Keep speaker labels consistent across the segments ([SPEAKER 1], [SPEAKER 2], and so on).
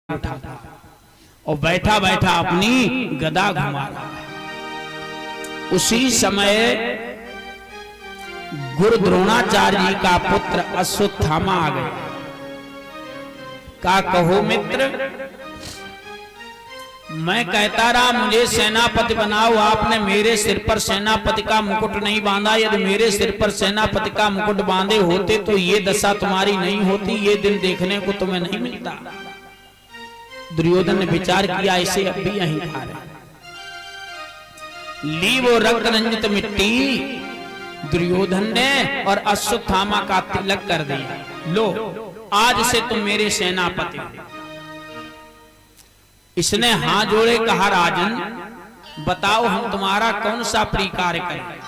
[SPEAKER 1] उठाता और बैठा बैठा अपनी गदा घुमा रहा है। उसी समय गुरु द्रोणाचार्य जी का पुत्र अश्वत्थामा आ गया। का कहो मित्र, मैं कहता रहा मुझे सेनापति बनाओ, आपने मेरे सिर पर सेनापति का मुकुट नहीं बांधा। यदि मेरे सिर पर सेनापति का मुकुट बांधे होते तो ये दशा तुम्हारी नहीं होती, ये दिन देखने को तुम्हें नहीं मिलता। दुर्योधन ने विचार किया, ऐसे अब भी यहीं खा रहे। ली वो रक्त रंजित मिट्टी दुर्योधन ने और अश्वत्थामा का तिलक कर दिया। लो आज से तुम मेरे सेनापति हो। इसने हाथ जोड़े, कहा राजन बताओ हम तुम्हारा कौन सा प्रिय कार्य करें।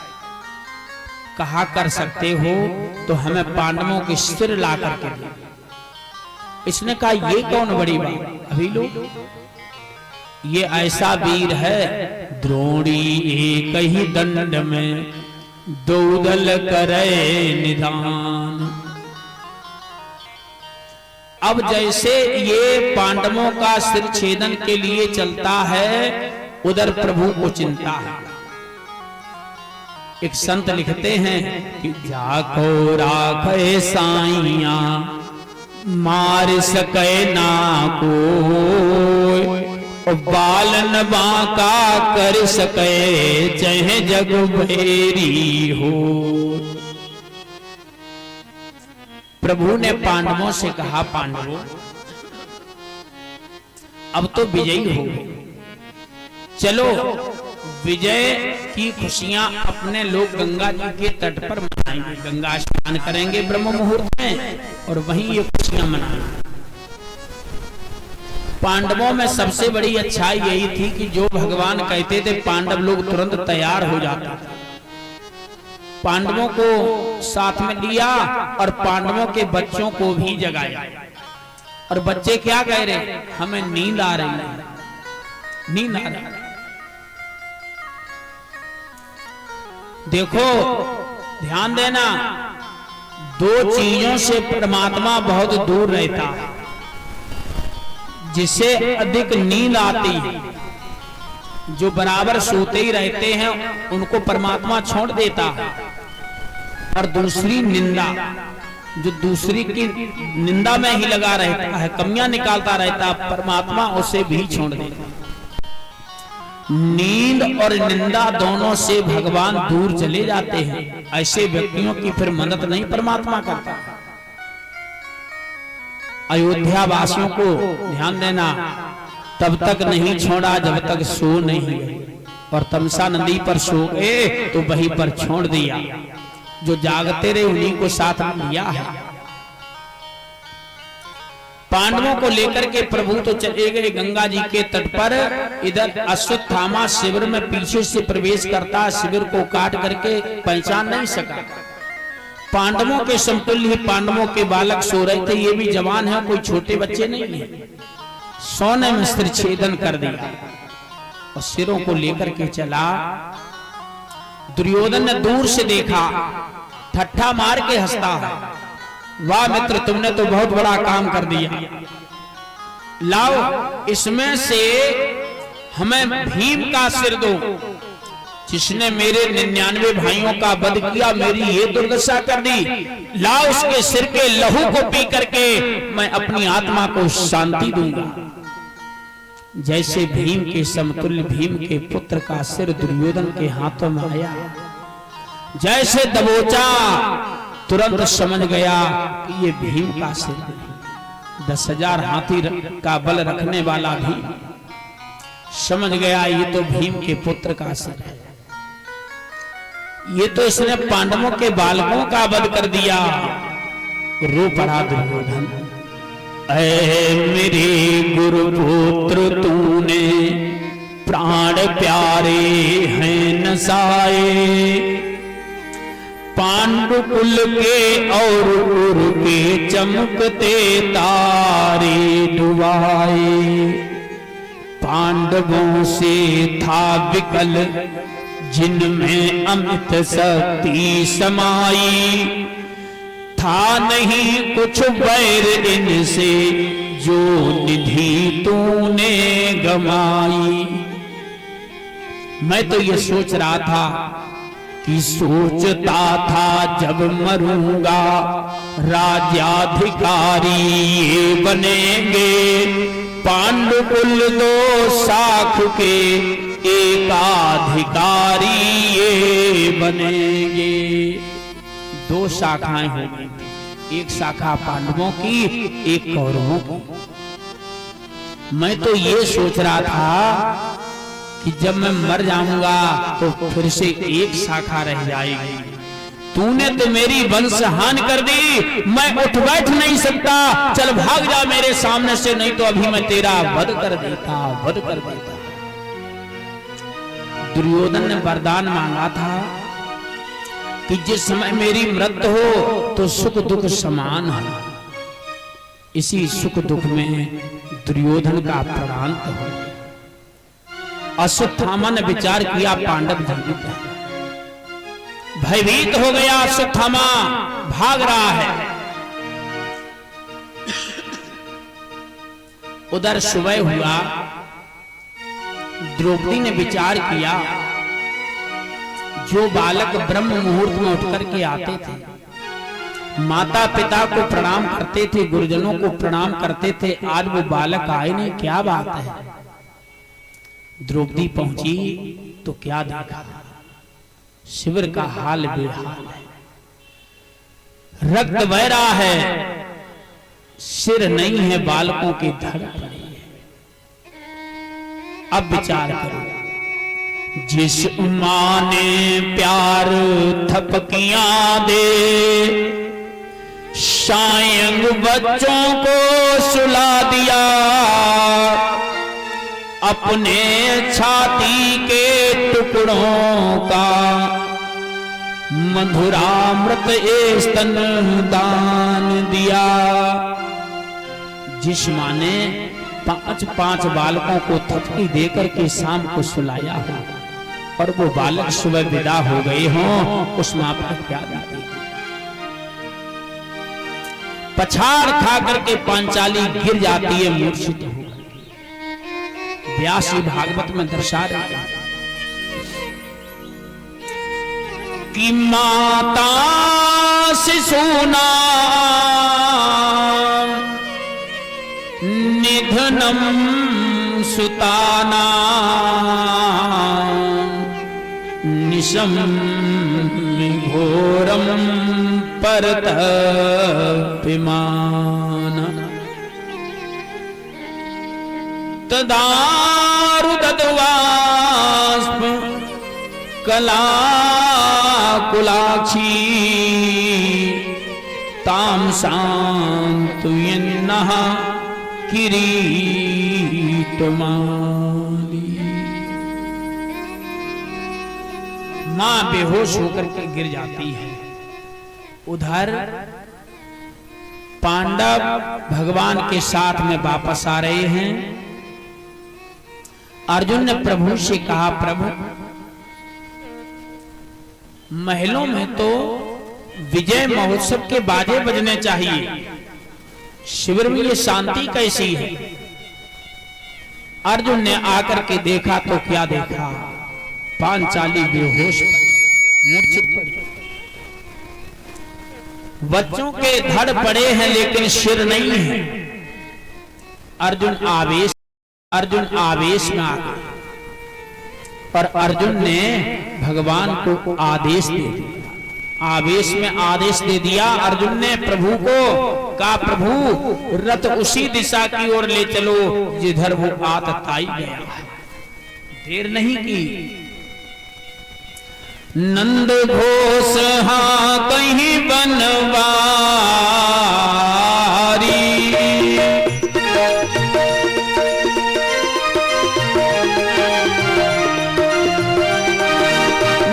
[SPEAKER 1] कहा कर सकते हो तो हमें पांडवों के सिर ला करके दे। इसने कहा ये कौन बड़ी बात, अभी लो। ये ऐसा वीर है द्रोणी एक ही दंड में दौदल करे निधान। अब जैसे ये पांडवों का सिर छेदन के लिए चलता है, उधर प्रभु को चिंता है। एक संत लिखते हैं कि जाको राखे साइया मार सके ना कोई, बालन बांका कर सके चाहे जग भेरी हो। प्रभु ने पांडवों से कहा, पांडवों अब तो विजयी हो गए, चलो विजय की खुशियां अपने लोग गंगा जी के तट पर मनाएंगे। गंगा स्नान करेंगे ब्रह्म मुहूर्त में और वहीं ये खुशियां मनाएंगे। पांडवों में सबसे बड़ी अच्छाई यही थी कि जो भगवान कहते थे पांडव लोग तुरंत तैयार हो जाते थे। पांडवों को साथ में लिया और पांडवों के बच्चों को भी जगाया। और बच्चे क्या कह रहे, हमें नींद आ रही है, नींद आ रही है। देखो ध्यान देना, दो चीजों से परमात्मा बहुत दूर रहता है। जिसे अधिक नींद आती है, जो बराबर सोते ही रहते हैं, उनको परमात्मा छोड़ देता है। और दूसरी निंदा, जो दूसरी की निंदा में ही लगा रहता है, कमियां निकालता रहता है, परमात्मा उसे भी छोड़ देता है। नींद और निंदा दोनों से भगवान दूर चले जाते हैं। ऐसे व्यक्तियों की फिर मदद नहीं परमात्मा करता। अयोध्या वासियों को ध्यान देना, तब तक नहीं छोड़ा जब तक सो नहीं गए। और तमसा नदी पर सो गए तो वहीं पर छोड़ दिया। जो जागते रहे उन्हीं को साथ में लिया है। पांडवों को लेकर के प्रभु तो चले गए गंगा जी के तट पर। इधर अश्वत्थामा शिविर में पीछे से प्रवेश करता, शिविर को काट करके पहचान नहीं सका। पांडवों के समतुल्य ही पांडवों के बालक सो रहे थे। ये भी जवान है, कोई छोटे बच्चे नहीं है। सोने में सिर छेदन कर दिया और सिरों को लेकर के चला। दुर्योधन ने दूर से देखा, ठट्ठा मार के हंसता है, वाह मित्र तुमने तो बहुत बड़ा काम कर दिया। लाओ इसमें से हमें भीम का सिर दो, जिसने मेरे 99 भाइयों का वध किया, मेरी ये दुर्दशा कर दी। लाओ उसके सिर के लहू को पी करके मैं अपनी आत्मा को शांति दूंगा। जैसे भीम के समतुल्य भीम के पुत्र का सिर दुर्योधन के हाथों में आया, जैसे दबोचा, तुरंत समझ गया कि ये भीम का सिर है। 10,000 हाथी का बल रखने वाला भी समझ गया ये तो भीम के पुत्र का सिर है। ये तो इसने पांडवों के बालकों का वध कर दिया। रो पड़ा दुर्योधन, ऐ मेरे गुरुपुत्र तूने प्राण प्यारे हैं नसाए। पांडुकुल के और उर के चमकते तारे डुबाए। पांडवों से था विकल जिनमें अमित शक्ति समाई। था नहीं कुछ बैर इनसे जो निधि तूने गमाई। मैं तो ये सोच रहा था कि सोचता था जब मरूंगा राज्याधिकारी ये बनेंगे, पांडुकुल दो शाख के एकाधिकारी ये बनेंगे। दो शाखाएं होंगी, एक शाखा पांडवों की, एक कौरवों की। मैं तो ये सोच रहा था कि जब मैं मर जाऊंगा तो फिर से एक शाखा रह जाएगी। तूने तो मेरी वंश हान कर दी, मैं उठ बैठ नहीं सकता। चल भाग जा मेरे सामने से, नहीं तो अभी मैं तेरा वध कर देता, वध कर देता। दुर्योधन ने वरदान मांगा था कि जिस समय मेरी मृत्यु हो तो सुख दुख समान हो। इसी सुख दुख में दुर्योधन का प्राणांत हो। अश्वत्थामा ने विचार किया पांडव जीवित है। भयभीत हो गया अश्वत्थामा, भाग रहा है। उधर सुबह हुआ, द्रौपदी ने विचार किया जो बालक ब्रह्म मुहूर्त में उठकर के आते थे, माता पिता को प्रणाम करते थे, गुरुजनों को प्रणाम करते थे, आज वो बालक आए नहीं, क्या बात है। द्रौपदी पहुंची तो क्या देखा, शिविर का हाल बेहाल है, रक्त बह रहा है, सिर नहीं है, बालकों की धड़ पड़ी है। अब विचार करो, जिस मां ने प्यार थपकियां दे, शायंग बच्चों को सुला दिया, अपने छाती के टुकड़ों का मधुरामृत ए स्तन दान दिया। जिस मां ने 5 बालकों को थपकी देकर के शाम को सुलाया हो और वो बालक सुबह विदा हो गए हों, उस मां पर क्या बीतेगी। पछाड़ खा करके पांचाली गिर जाती है मूर्छित हो। व्यास जी भागवत में दर्शा रहे हैं कि माता शिशूना निधनम सुताना निशम घोरम परतपिमान तदारुदद्वास्प कलाकुलाक्षी ताम शान्तयन्नः किरीटमाली। मां बेहोश होकर के गिर जाती है। उधर पांडव भगवान के साथ में वापस आ रहे हैं। अर्जुन ने प्रभु से कहा, प्रभु महलों में तो विजय महोत्सव के बाजे बजने चाहिए, शिविर में ये शांति कैसी है। अर्जुन ने आकर के देखा तो क्या देखा, पांचाली बेहोश मूर्छित पड़ी, बच्चों के धड़ पड़े हैं लेकिन सिर नहीं है। अर्जुन आवेश में आ गया पर अर्जुन ने भगवान को आदेश दे दिया। आवेश में आदेश दे दिया अर्जुन ने प्रभु को, कहा प्रभु रथ उसी दिशा की ओर ले चलो जिधर वो आतताई गया है। देर नहीं की। नंद घोष हाँ कहीं बनवारी,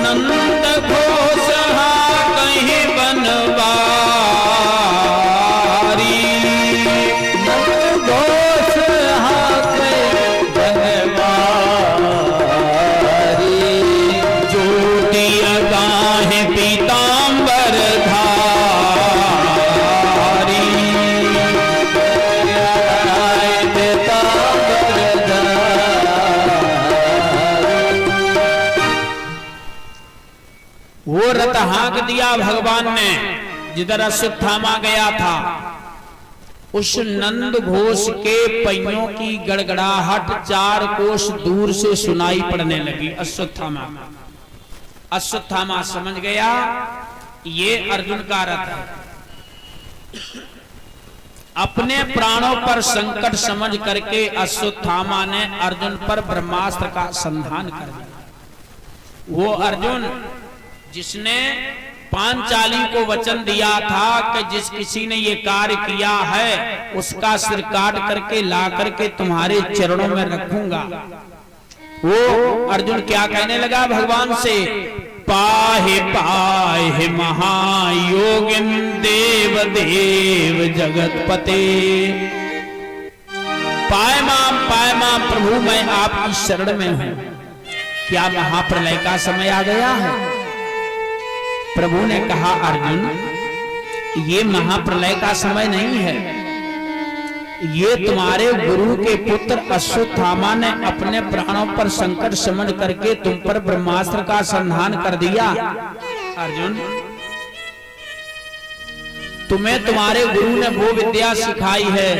[SPEAKER 1] नंद घोष हाँ कहीं बनवारी, नंद घोष हाँ कहीं बनवारी, जो पीतांबर धारी, हाँक दिया भगवान ने जिधर अश्वत्थामा गया था। उस नंद घोष के पहियों की गड़गड़ाहट 4 कोस दूर से सुनाई पड़ने लगी। अश्वत्थामा समझ गया ये अर्जुन का रथ है। अपने प्राणों पर संकट समझ करके अश्वत्थामा ने अर्जुन पर ब्रह्मास्त्र का संधान कर दिया। वो अर्जुन जिसने पांचाली को वचन दिया था कि जिस किसी ने ये कार्य किया है उसका सिर काट करके ला करके तुम्हारे चरणों में रखूंगा। वो अर्जुन क्या कहने लगा भगवान से, पाहे पाहे महायोगिन देव देव जगतपते। पाए मां प्रभु मैं आपकी शरण में हूं। क्या महाप्रलय का समय आ गया है? प्रभु ने कहा अर्जुन ये महाप्रलय का समय नहीं है, ये तुम्हारे गुरु के पुत्र अश्वत्थामा ने अपने प्राणों पर संकट समझ करके तुम पर ब्रह्मास्त्र का संधान कर दिया। अर्जुन तुम्हें तुम्हारे गुरु ने वो विद्या सिखाई है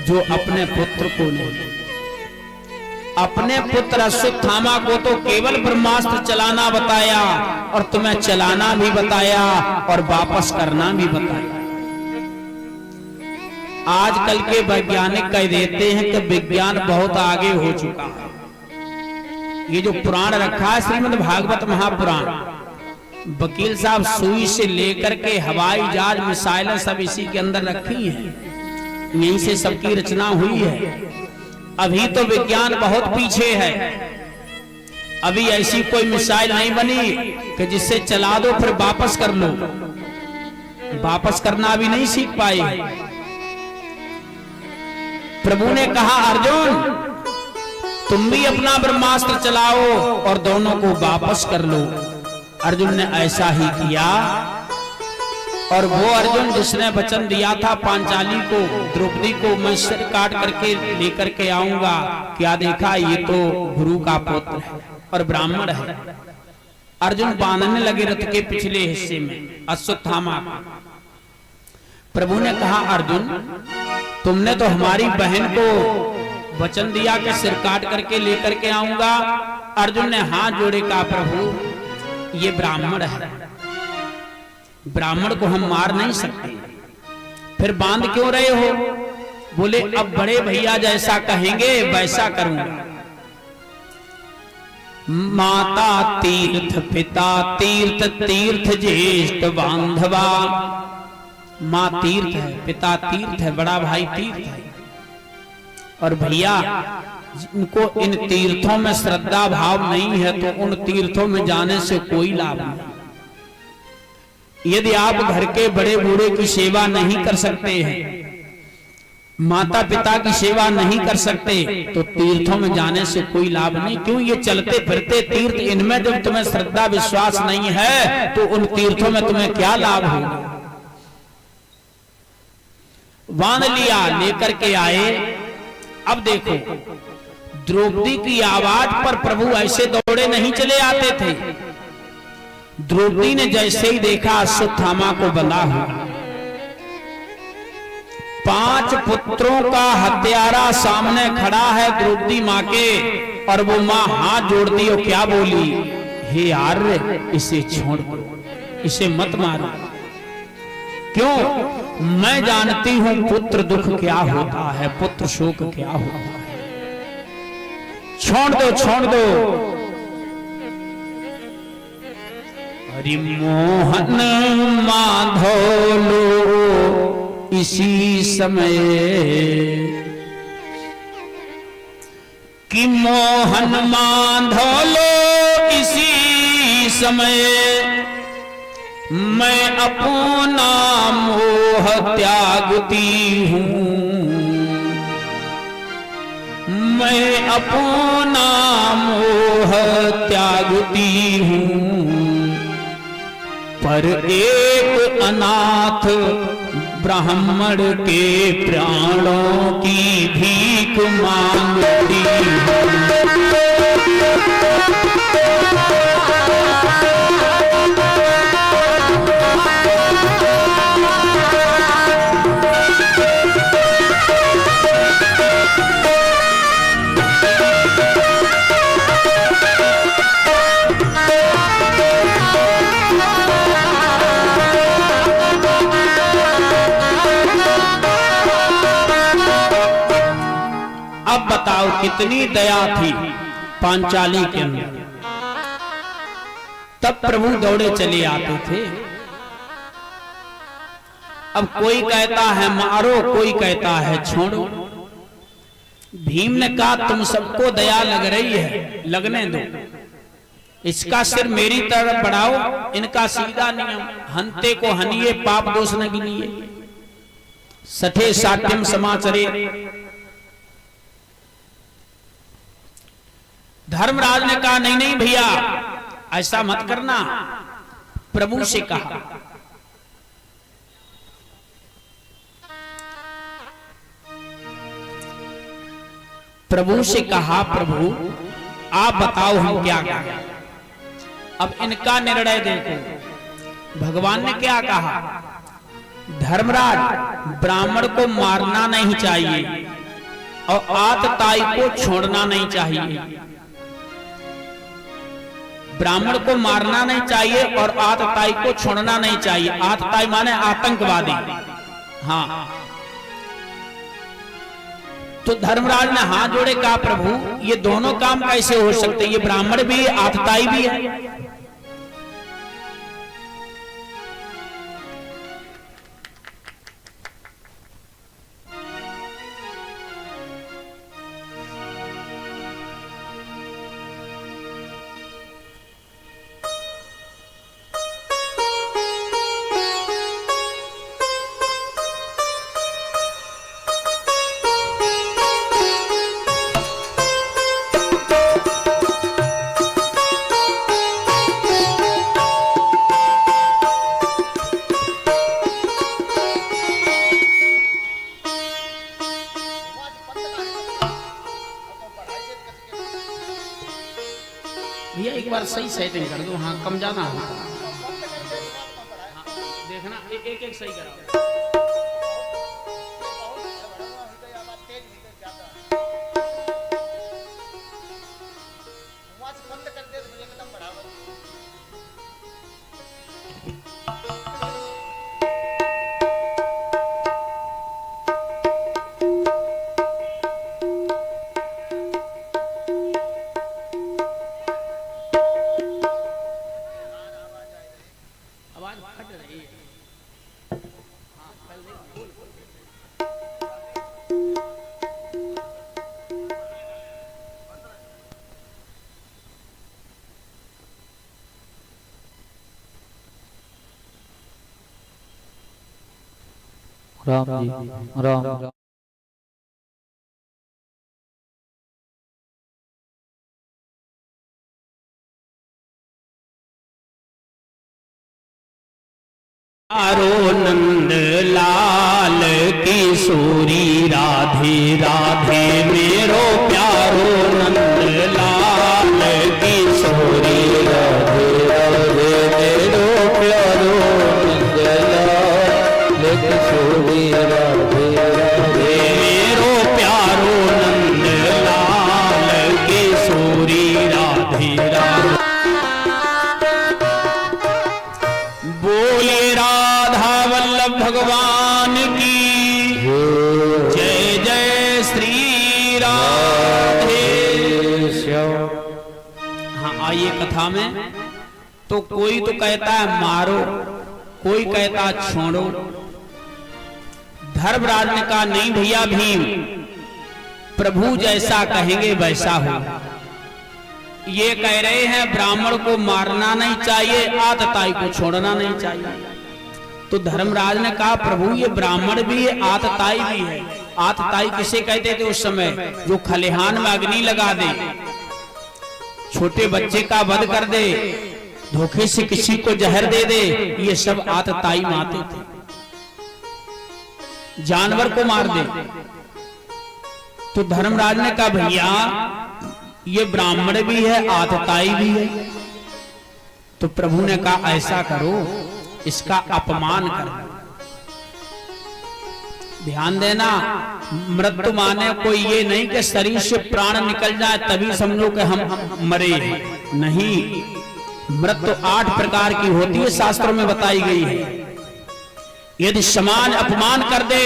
[SPEAKER 1] जो अपने पुत्र को नहीं। अपने पुत्र अश्वत्थामा को तो केवल ब्रह्मास्त्र चलाना बताया और तुम्हें चलाना भी बताया और वापस करना भी बताया। आजकल के वैज्ञानिक कह देते हैं कि विज्ञान बहुत आगे हो चुका है। ये जो पुराण रखा है श्रीमद् भागवत महापुराण, वकील साहब सुई से लेकर के हवाई जहाज मिसाइलें सब इसी के अंदर रखी हैं, यहीं से सबकी रचना हुई है। अभी तो विज्ञान बहुत पीछे है। अभी ऐसी कोई मिसाइल नहीं बनी कि जिससे चला दो फिर वापस कर लो। वापस करना अभी नहीं सीख पाए। प्रभु ने कहा अर्जुन तुम भी अपना ब्रह्मास्त्र चलाओ और दोनों को वापस कर लो। अर्जुन ने ऐसा ही किया और वो अर्जुन जिसने वचन दिया था पांचाली को, द्रौपदी को मैं सिर काट करके लेकर के आऊंगा, क्या देखा ये तो गुरु का पुत्र है और ब्राह्मण है। अर्जुन बांधने लगे रथ के पिछले हिस्से में अश्वत्थामा। प्रभु ने कहा अर्जुन तुमने तो हमारी बहन को वचन दिया कि सिर काट करके लेकर के आऊंगा। अर्जुन ने हाथ जोड़े कहा प्रभु ये ब्राह्मण है, ब्राह्मण को हम मार नहीं सकते, फिर बांध क्यों रहे हो? बोले अब बड़े भैया जैसा कहेंगे वैसा करूंगा। माता तीर्थ पिता तीर्थ तीर्थ ज्येष्ठ बांधवा। माँ तीर्थ है, पिता तीर्थ है, बड़ा भाई तीर्थ है और भैया जिनको इन तीर्थों में श्रद्धा भाव नहीं है तो उन तीर्थों में जाने से कोई लाभ नहीं। यदि आप घर के बड़े बूढ़े की सेवा नहीं कर सकते हैं, माता पिता की सेवा नहीं कर सकते तो तीर्थों में जाने से कोई लाभ नहीं। क्यों? ये चलते फिरते तीर्थ, इनमें जब तुम्हें श्रद्धा विश्वास नहीं है तो उन तीर्थों में तुम्हें क्या लाभ होगा? बांध लिया, लेकर के आए। अब देखो द्रौपदी की आवाज पर प्रभु ऐसे दौड़े नहीं चले आते थे। द्रौपदी ने जैसे ही देखा अश्वत्थामा को बंधा हुआ, 5 पुत्रों का हत्यारा सामने खड़ा है द्रौपदी माँ के, और वो माँ हाथ जोड़ती और क्या बोली, हे आर्य इसे छोड़ दो, इसे मत मारो। क्यों? मैं जानती हूं पुत्र दुख क्या होता है, पुत्र शोक क्या होता है। छोड़ दो, छोड़ दो। हरि मोहन माधव लो इसी समय, कि मोहन माधव लो इसी समय, मैं अपना मोह त्यागती हूँ, मैं अपना मोह त्यागती हूँ, पर एक अनाथ ब्राह्मण के प्राणों की भीख मांगती हूँ। कितनी दया थी पांचाली के अंदर। तब प्रभु दौड़े चले आते थे। अब कोई कहता है मारो, कोई कहता है छोड़ो। भीम ने कहा तुम सबको दया लग रही है, लगने दो, इसका सिर मेरी तरफ बढ़ाओ, इनका सीधा नियम, हंते को हनिए पाप दोष न गिनिए, सठे साठ्यम समाचरे। धर्मराज ने कहा नहीं नहीं भैया ऐसा मत करना। प्रभु से कहा प्रभु से कहा प्रभु आप बताओ हम क्या करें। अब इनका निर्णय देखो। भगवान ने क्या कहा, धर्मराज ब्राह्मण को मारना नहीं चाहिए और आतताई को छोड़ना नहीं चाहिए। ब्राह्मण को मारना नहीं चाहिए और आतताई को छोड़ना नहीं चाहिए। आतताई माने आतंकवादी। हाँ, तो धर्मराज ने हाथ जोड़े कहा प्रभु ये दोनों काम कैसे हो सकते, ये ब्राह्मण भी है आतताई भी है। भैया एक बार सही सेटिंग कर दो। हाँ कम ज्यादा हो देखना, एक एक सही करा।
[SPEAKER 2] राम जी राम।
[SPEAKER 1] आरो नंद लाल किशोरी राधे राधे मेरो प्यारो नंद लाल किशोरी राधे राधे मेरो प्यारो नंद लाल किशोरी राधे राधे मेरो प्यारो नंद लाल किशोरी राधे राधे। बोले राधा वल्लभ भगवान की जय जय श्री राधे। हाँ आइए कथा में। तो कोई तो कहता है मारो, कोई कहता छोड़ो। धर्मराज ने कहा नहीं भैया भीम, प्रभु जैसा कहेंगे वैसा हो। ये कह रहे हैं ब्राह्मण को मारना नहीं चाहिए, आतताई को छोड़ना नहीं चाहिए। तो धर्मराज ने कहा प्रभु ये ब्राह्मण भी है आतताई भी है। आतताई किसे कहते थे उस समय, जो खलिहान में अग्नि लगा दे, छोटे बच्चे का वध कर दे, धोखे से किसी को जहर दे दे, ये सब आतताई मारते थे। जानवर को मार दे। तो धर्मराज ने कहा भैया ये ब्राह्मण भी है आतताई भी है। तो प्रभु ने कहा ऐसा करो इसका अपमान करो। ध्यान देना, मृत्यु माने कोई ये नहीं कि शरीर से प्राण निकल जाए तभी समझो कि हम मरे हैं। नहीं, मृत्यु 8 प्रकार की होती है, शास्त्रों में बताई गई है। यदि समान अपमान कर दे,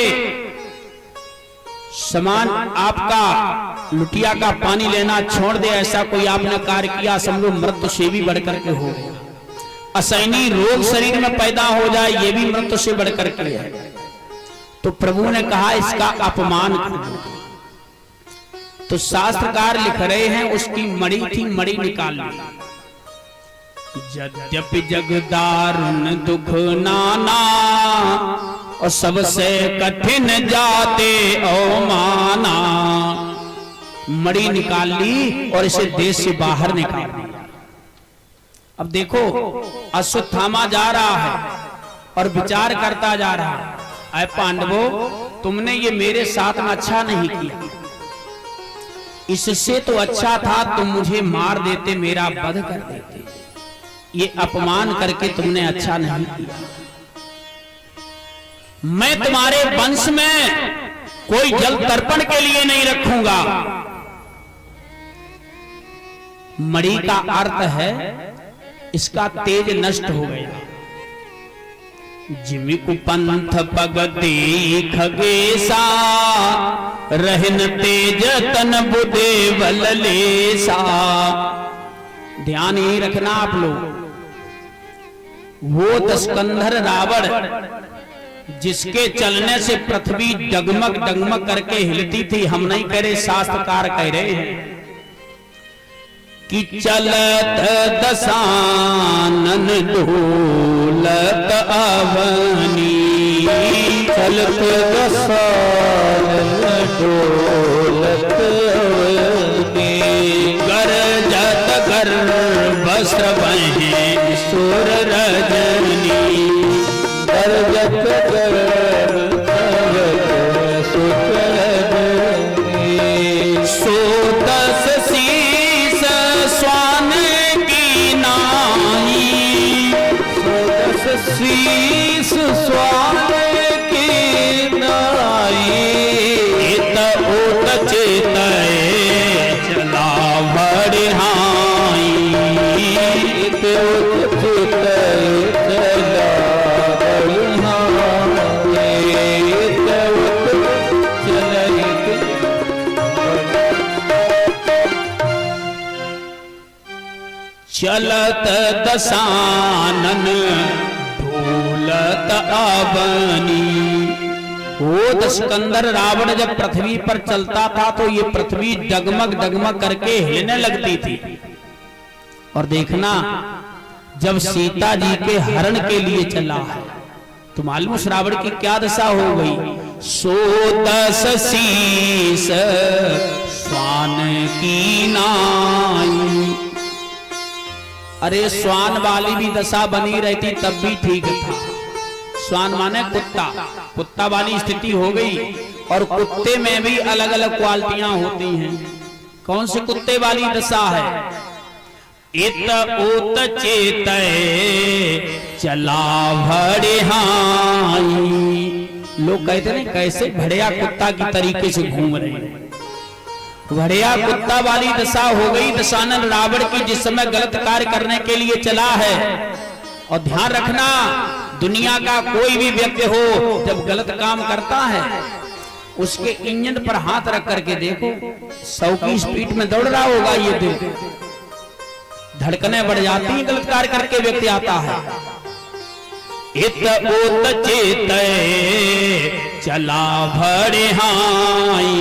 [SPEAKER 1] समान आपका लुटिया का पानी लेना छोड़ दे, ऐसा कोई आपने कार्य किया, समझो मृत्यु से भी बढ़कर के हो गया। असहनीय रोग शरीर में पैदा हो जाए, ये भी मृत्यु से बढ़कर के है। तो प्रभु ने कहा इसका अपमान कर दो। तो शास्त्रकार लिख रहे हैं उसकी मणि थी, मणि निकाल ली। यद्यपि जग दारुण दुख नाना और सबसे कठिन जाते अवमाना, मणि निकाल ली और इसे देश से बाहर निकाल दिया। अब देखो अश्वत्थामा जा रहा है और विचार करता जा रहा है, अय पांडवों तुमने ये मेरे साथ में अच्छा नहीं किया, इससे तो अच्छा था तुम मुझे मार देते, मेरा वध कर देते, ये अपमान करके तुमने अच्छा नहीं किया। मैं तुम्हारे वंश में कोई जल तर्पण के लिए नहीं रखूंगा। मणि का अर्थ है इसका तेज नष्ट हो गया। जिमिकु पंथ पगति खगेसा रहन तेज तन बुदे वललेसा। ध्यान यही रखना आप लोग, वो दशकंधर रावण जिसके चलने से पृथ्वी डगमग डगमग करके हिलती थी, हम नहीं कह रहे, शास्त्रकार कह रहे हैं कि चलत दशानन ढोलत अवनी, चलत दशानन ढोलत अवनी, गरजत गर्भ स्रवहि सुर रजनी, गरजत गर्भ सुर रजनी। सो दस शीस स्वान की नाई, सो दस शीस स्वान की नाई, इत ओत चेतय चला बढ़ाई, इत ओत चेतय चला बढ़ाई, इत ओत चलत। चलत दशानन ढोलत अवनी। वो दशकंधर रावण जब पृथ्वी पर चलता था तो ये पृथ्वी डगमग डगमग करके हिलने लगती थी। और देखना जब सीता जी के हरण के लिए चला है तो मालूम उस रावण की क्या दशा हो गई। सो दस शीस स्वान की नाई। अरे स्वान वाली भी दशा बनी रहती तब भी ठीक था। स्वान माने कुत्ता, कुत्ता वाली स्थिति हो गई। और कुत्ते में भी अलग अलग क्वालिटियां होती हैं। कौन से कुत्ते वाली दशा है। इत ओत चेतय चला भड़िहाई। लोग कहते हैं कैसे भड़िया कुत्ता की तरीके से घूम रहे हैं। भड़िया कुत्ता वाली दशा हो गई दशानन रावण की, जिस समय गलत कार्य करने के लिए चला है। और ध्यान रखना दुनिया का कोई भी व्यक्ति हो जब गलत काम करता है उसके इंजन पर हाथ रख करके देखो 100 की स्पीड में दौड़ रहा होगा ये दिल, धड़कनें बढ़ जाती हैं। गलत कार्य करके व्यक्ति आता है। इत ओत चेतय चला भड़िहाई।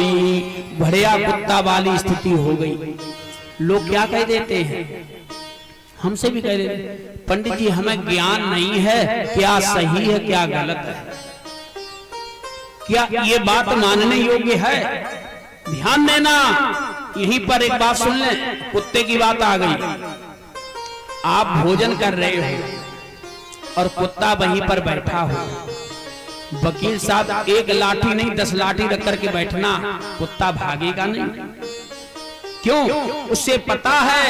[SPEAKER 1] भड़िया कुत्ता वाली स्थिति हो गई। लोग क्या कह देते हैं, हमसे भी कह देते हैं, पंडित जी हमें ज्ञान नहीं है, क्या सही है क्या गलत है, क्या ये बात मानने योग्य है। ध्यान देना, यहीं पर एक बात सुन लें। कुत्ते की बात आ गई। आप भोजन कर रहे हो और कुत्ता वहीं पर बैठा हो। वकील साहब एक लाठी नहीं 10 लाठी रख करके बैठना, कुत्ता भागेगा नहीं। क्यों? उससे पता है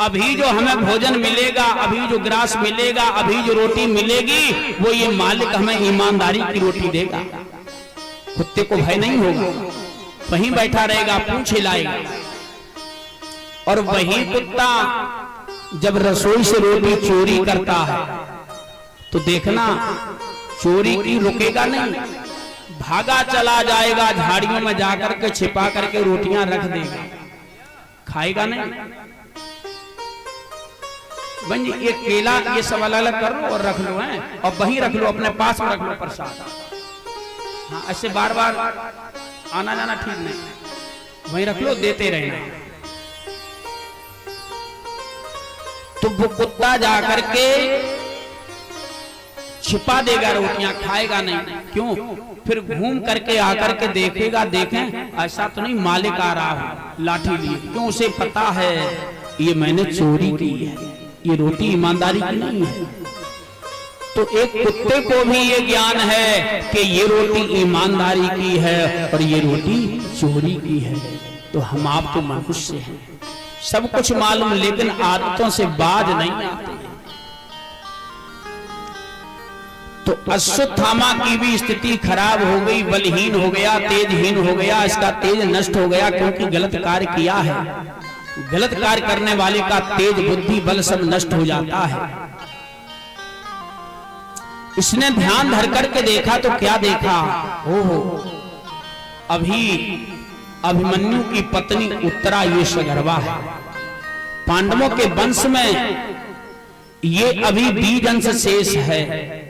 [SPEAKER 1] अभी जो हमें भोजन मिलेगा, अभी जो ग्रास मिलेगा, अभी जो रोटी मिलेगी, वो ये मालिक हमें ईमानदारी की रोटी देगा। कुत्ते को भय नहीं होगा, वहीं बैठा रहेगा, पूंछ हिलाएगा। और वही कुत्ता जब रसोई से रोटी चोरी करता है तो देखना चोरी की रुकेगा नहीं, भागा चला जाएगा, झाड़ियों में जाकर के छिपा करके रोटियां रख देगा, खाएगा नहीं। बन ये केला ये सब अलग अलग कर लो और रख लो हैं, और वहीं रख लो, अपने पास में रख लो प्रसाद। हाँ, ऐसे बार बार आना जाना ठीक नहीं, वहीं रख लो, देते रहना। तो वो कुत्ता जाकर के छिपा देगा रोटियां, खाएगा नहीं। क्यों? फिर घूम करके आकर के देखेगा, देखें ऐसा तो नहीं मालिक आ रहा हो लाठी लिए। क्यों? उसे पता है ये मैंने चोरी की है, ये रोटी ईमानदारी की नहीं है। तो एक कुत्ते को भी ये ज्ञान है कि ये रोटी ईमानदारी की है और ये रोटी चोरी की है। तो हम आप तो मनुष्य हैं, सब कुछ मालूम, लेकिन आदतों से बाज नहीं आते। तो अश्वत्थामा की भी स्थिति खराब हो गई, बलहीन हो गया, तेजहीन हो गया, इसका तेज नष्ट हो गया, क्योंकि गलत कार्य किया है। गलत कार्य करने वाले का तेज, बुद्धि, बल सब नष्ट हो जाता है। इसने ध्यान धर करके देखा तो क्या देखा, ओहो, अभी अभिमन्यु की पत्नी उत्तरा ये सगर्वा है। पांडवों के वंश में ये अभी बीज अंश शेष है।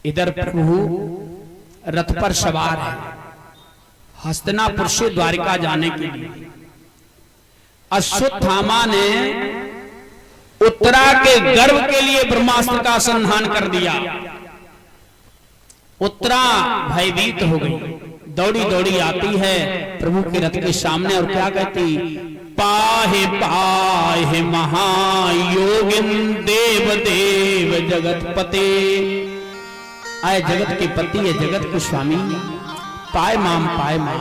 [SPEAKER 1] इधर प्रभु रथ पर सवार है हस्तिनापुर से द्वारिका जाने के लिए। अश्वत्थामा ने उत्तरा के गर्भ के लिए ब्रह्मास्त्र का संधान कर दिया। उत्तरा भयभीत हो गई, दौड़ी दौड़ी आती है प्रभु के रथ के सामने और क्या कहती, पाहे पाहे महायोगिन देव देव जगत पते। आए जगत के पति है, जगत के स्वामी, पाए माम पाए माम,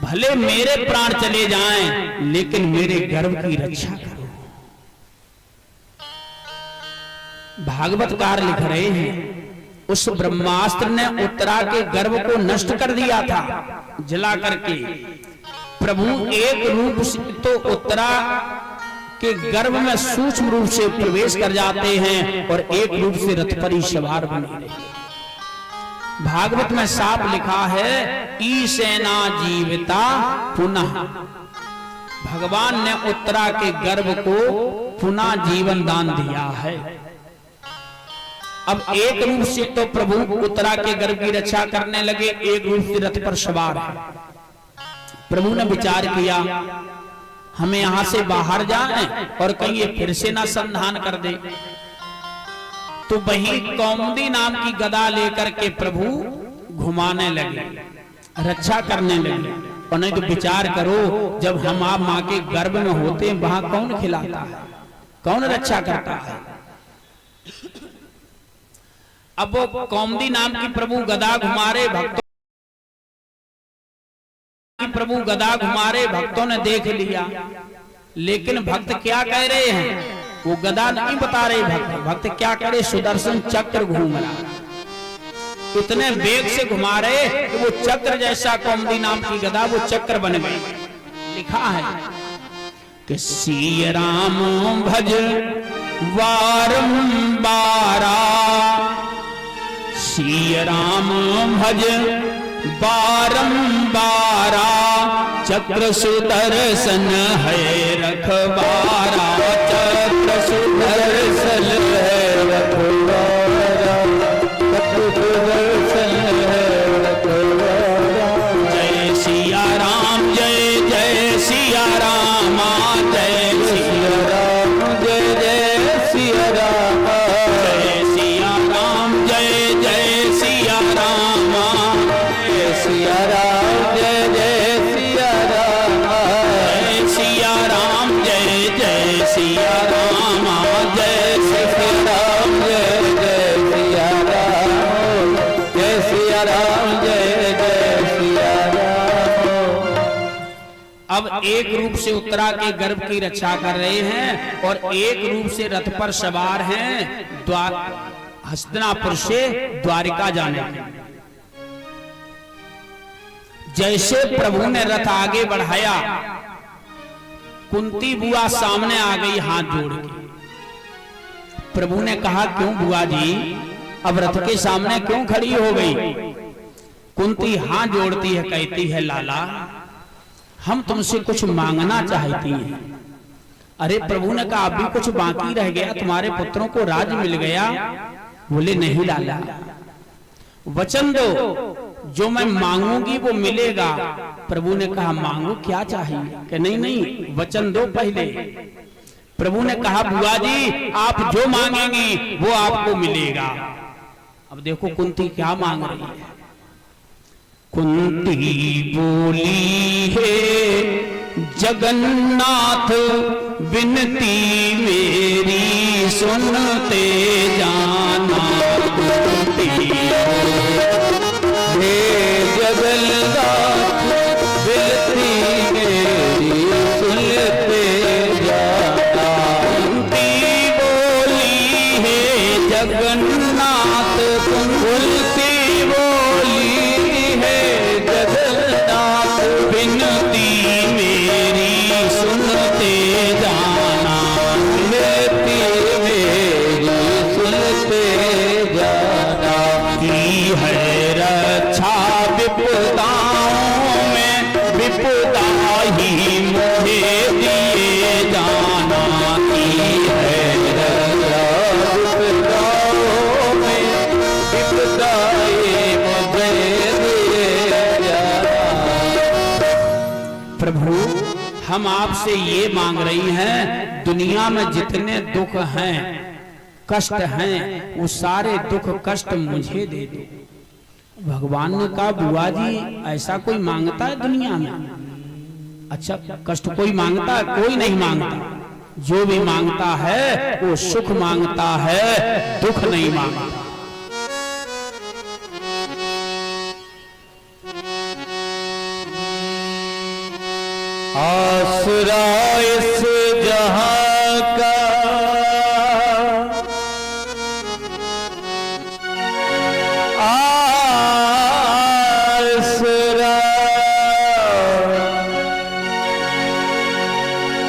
[SPEAKER 1] भले मेरे प्राण चले जाएं लेकिन मेरे गर्भ की रक्षा करो। भागवतकार लिख रहे हैं उस ब्रह्मास्त्र ने उत्तरा के गर्भ को नष्ट कर दिया था जला करके। प्रभु एक रूप से तो उत्तरा के गर्भ में सूक्ष्म रूप से प्रवेश कर जाते हैं और एक रूप से रथ पर ही सवार बने रहे। भागवत में साफ लिखा है, ईसेना जीविता पुनः। भगवान ने उत्तरा के गर्भ को पुनः जीवन दान दिया है। अब एक रूप से तो प्रभु उत्तरा के गर्भ की रक्षा करने लगे, एक रूप से रथ पर सवार है। प्रभु ने विचार किया हमें यहां से बाहर जाएं और कहीं ये फिर से ना संधान कर दे। तो वही कौमुदी नाम की गदा लेकर के प्रभु घुमाने लगे, रक्षा करने लगे। और नहीं तो विचार करो, जब हम आप मां के गर्भ में होते हैं वहां कौन खिलाता है, कौन रक्षा करता है। अब वो कौमुदी नाम की प्रभु गदा घुमा रहे, भक्तों प्रभु गदा घुमा रहे, भक्तों ने देख लिया। लेकिन भक्त क्या कह रहे हैं, वो गदा नहीं बता रहे। भक्त क्या करे, सुदर्शन चक्र घूम रहा, इतने वेग से घुमा रहे कि वो चक्र जैसा कौमुदी नाम की गदा वो चक्र बन गई। लिखा है कि सिय राम भज वारंबारा, सिय राम भज बारंबारा, चक्र सुदर्शन है रखबारा, चक्र सुदर्शन है रखबारा, चक्र सुदर्शन है रखबारा। जय सिया राम, जय जय सिया राम, जय सिया राम, जय जय सिया राम, जय सिया राम, जय जय सिया राम, सिया राम, जय जय सिया राम, जय सिया राम, जय जय सिया राम, जय सिया राम, जय जय सिया राम, जय सिया राम, जय जय सिया राम। अब एक रूप से उत्तरा के गर्भ की रक्षा कर रहे हैं और एक रूप से रथ पर सवार हैं हस्तिनापुर से द्वारिका जाने के। जैसे प्रभु ने रथ आगे बढ़ाया, कुंती बुआ सामने आ गई हाथ जोड़ के। प्रभु ने कहा क्यों बुआ जी, अब रथ के सामने क्यों खड़ी हो गई? कुंती हाथ जोड़ती है, कहती है लाला हम तुमसे कुछ मांगना चाहती हैं। अरे प्रभु ने कहा अभी कुछ बाकी रह गया, तुम्हारे पुत्रों को राज मिल गया। बोले नहीं लाला, वचन दो, जो मैं मांगूंगी वो मिलेगा। प्रभु ने कहा मांगो क्या चाहिए? कि नहीं नहीं वचन दो पहले। प्रभु ने कहा बुआ जी आप जो मांगेंगी वो आपको मिलेगा। अब देखो कुंती क्या मांग रही है। कुंती बोली है जगन्नाथ विनती मेरी सुनते जाना। कुंती हे जगन्नाथ विनती मेरी सुनते जाना। कुंती बोली है जगन्नाथ कुंती बोली है जगन्नाथ विनती मेरी सुनते जाना। विनती मेरी सुनते जाना। की है रक्षा विपदाओं में विपदा ही मुझे दिए जाना। की है रक्षा विपदाओं में विपदा ही मुझे दिए जाना। प्रभु हम आपसे ये मांग रही हैं, दुनिया में जितने दुख हैं कष्ट हैं वो सारे दुख कष्ट मुझे दे दो। भगवान ने कहा बुआ जी ऐसा कोई मांगता है दुनिया में? अच्छा कष्ट कोई मांगता है? कोई नहीं मांगता। जो भी मांगता है वो सुख मांगता है, दुख नहीं मांगता।
[SPEAKER 2] आसरा इस जहां का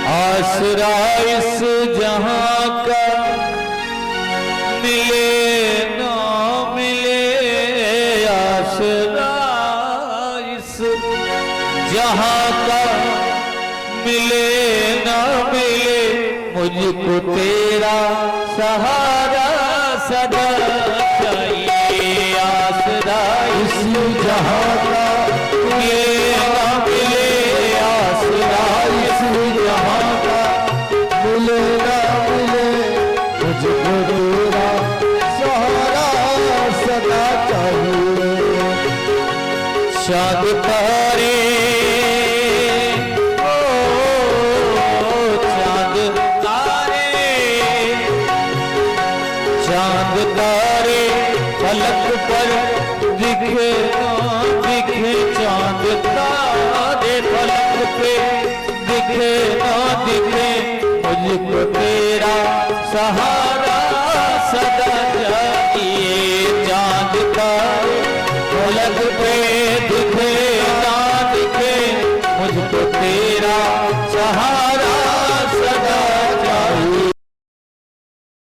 [SPEAKER 2] आसरा इस जहां का मिले ना मिले। आसरा इस जहां का मिले ना मिले। मुझको तेरा सहारा सदा चाहिए। आसरा इस जहां का मिले ना मिले। आसरा इस जहां का मिले ना मिले। मुझको तेरा सहारा सदा चाहिए। चाँद तारे चाँद तारे फलक पर दिखे ना दिखे। चाँद तारे फलक पे दिखे ना दिखे। मुझको तेरा सहारा सदा चाहिए। चाँद तारे फलक पे दिखे ना दिखे। मुझको तेरा सहारा